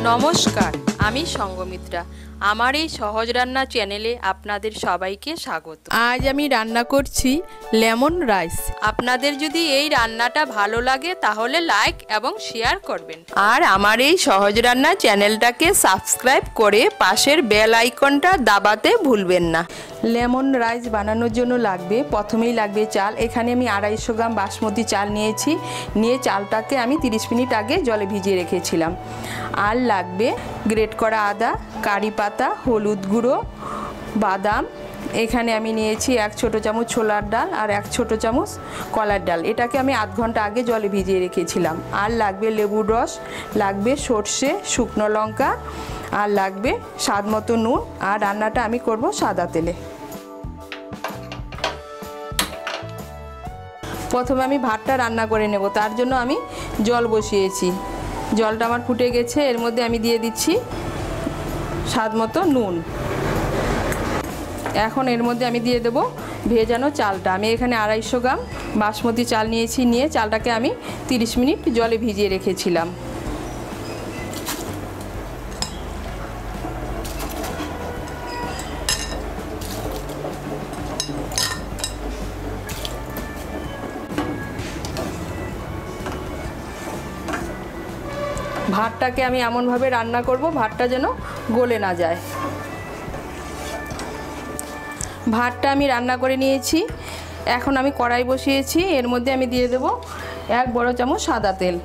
নমস্কার, আমি সঙ্গমিত্রা। আমার এই সহজ রান্না চ্যানেলে আপনাদের সবাইকে স্বাগত। আজ আমি রান্না করছি লেমন রাইস। আপনাদের যদি এই রান্নাটা ভালো লাগে তাহলে লাইক এবং শেয়ার করবেন, আর আমার এই সহজ রান্না চ্যানেলটাকে সাবস্ক্রাইব করে পাশের বেল আইকনটা দাবাতে ভুলবেন না। লেমন রাইস বানানোর জন্য প্রথমেই লাগবে চাল। এখানে আমি 250 গ্রাম বাসমতি চাল নিয়েছি। নিয়ে চালটাকে আমি 30 মিনিট আগে জলে ভিজিয়ে রেখেছিলাম। আর লাগবে গ্রেট করা আদা, কারি পাতা, হলুদ গুঁড়ো, বাদাম। এখানে আমি নিয়েছি 1 ছোট চামচ ছোলার ডাল আর 1 ছোট চামচ কলার ডাল। এটাকে আমি আধ ঘন্টা আগে জলে ভিজিয়ে রেখেছিলাম। আর লাগবে লেবুর রস, লাগবে সর্ষে, শুকনো লঙ্কা, আর লাগবে স্বাদ মতো নুন। আর রান্নাটা আমি করব সাদা তেলে। প্রথমে আমি ভাতটা রান্না করে নেব, তার জন্য আমি জল বসিয়েছি। জলটা আমার ফুটে গেছে। এর মধ্যে আমি দিয়ে দিচ্ছি স্বাদ মতো নুন। এখন এর মধ্যে আমি দিয়ে দেব ভেজানো চালটা। আমি এখানে 250 গ্রাম বাসমতি চাল নিয়েছি। নিয়ে চালটাকে আমি 30 মিনিট জলে ভিজিয়ে রেখেছিলাম। ভাতটাকে আমি এমনভাবে রান্না করব ভাতটা যেন গলে না যায়। ভাতটা আমি রান্না করে নিয়েছি। এখন আমি কড়াই বসিয়েছি। এর মধ্যে আমি দিয়ে দেব 1 বড় চামচ সাদা তেল।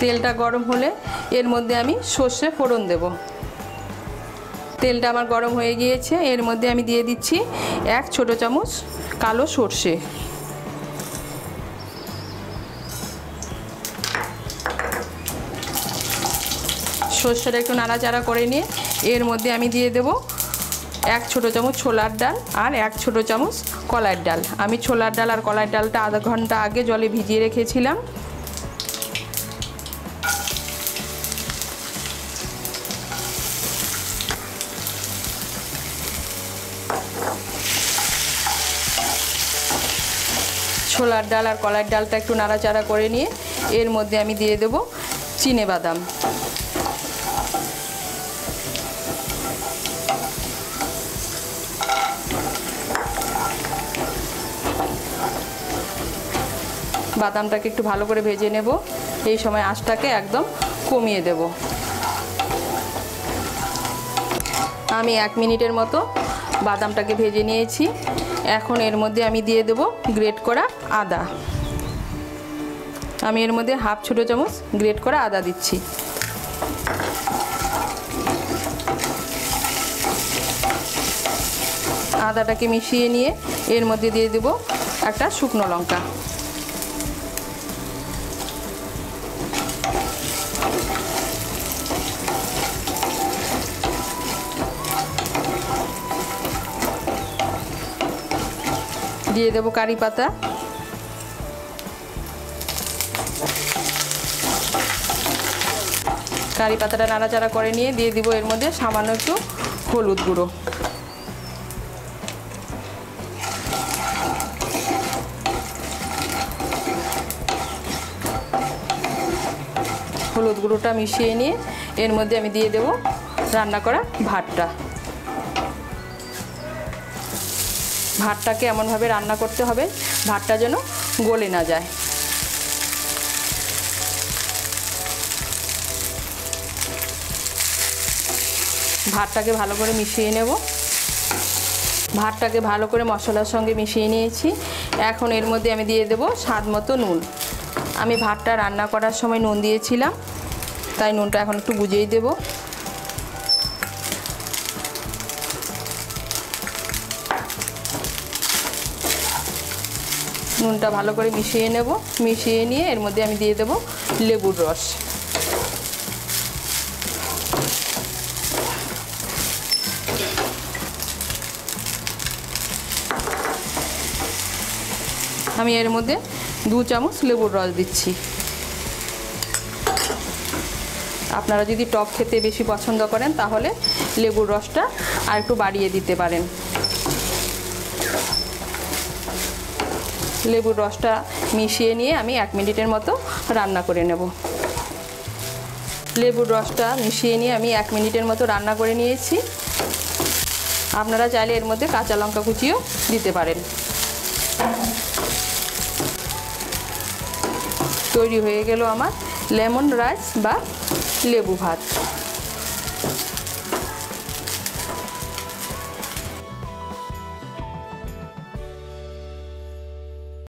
তেলটা গরম হলে এর মধ্যে আমি সর্ষে ফোড়ন দেব। তেলটা আমার গরম হয়ে গিয়েছে। এর মধ্যে আমি দিয়ে দিচ্ছি 1 ছোট চামচ কালো সর্ষে। সর্ষেটা একটু নাড়াচাড়া করে নিয়ে এর মধ্যে আমি দিয়ে দেব 1 ছোট চামচ ছোলার ডাল আর 1 ছোট চামচ কলার ডাল। আমি ছোলার ডাল আর কলার ডালটা আধা ঘন্টা আগে জলে ভিজিয়ে রেখেছিলাম। ছোলার ডাল আর কলার ডালটা একটু নাড়াচাড়া করে নিয়ে এর মধ্যে আমি দিয়ে দেব চিনেবাদাম। বাদামটাকে একটু ভালো করে ভেজে নেব। এই সময় আঁচটাকে একদম কমিয়ে দেব। আমি 1 মিনিটের মতো বাদামটাকে ভেজে নিয়েছি। এখন এর মধ্যে আমি দিয়ে দেব গ্রেট করা আদা। আমি এর মধ্যে 1/2 ছোট চামচ গ্রেট করা আদা দিচ্ছি। আদাটাকে মিশিয়ে নিয়ে এর মধ্যে দিয়ে দেব একটা শুকনো লঙ্কা। দিয়ে দেব কারি পাতা। কারি পাতাটা নাড়াচাড়া করে নিয়ে দিয়ে দিব এর মধ্যে সামান্য একটু হলুদ গুঁড়ো। হলুদ গুঁড়োটা মিশিয়ে নিয়ে এর মধ্যে আমি দিয়ে দেব রান্না করা ভাতটা। ভাতটাকে এমনভাবে রান্না করতে হবে ভাতটা যেন গলে না যায়। ভাতটাকে ভালো করে মিশিয়ে নেব। ভাতটাকে ভালো করে মশলার সঙ্গে মিশিয়ে নিয়েছি। এখন এর মধ্যে আমি দিয়ে দেব স্বাদ মতো নুন। আমি ভাতটা রান্না করার সময় নুন দিয়েছিলাম, তাই নুনটা এখন একটু বুঝিয়ে দেব। নুনটা ভালো করে মিশিয়ে নেব। মিশিয়ে নিয়ে এর মধ্যে আমি দিয়ে দেব লেবুর রস। আমি এর মধ্যে 2 চামচ লেবুর রস দিচ্ছি। আপনারা যদি টক খেতে বেশি পছন্দ করেন তাহলে লেবুর রসটা আর একটু বাড়িয়ে দিতে পারেন। লেবুর রসটা মিশিয়ে নিয়ে আমি 1 মিনিটের মতো রান্না করে নেব। লেবুর রসটা মিশিয়ে নিয়ে আমি 1 মিনিটের মতো রান্না করে নিয়েছি। আপনারা চাইলে এর মধ্যে কাঁচা লঙ্কা কুচিও দিতে পারেন। তৈরি হয়ে গেল আমার লেমন রাইস বা লেবু ভাত।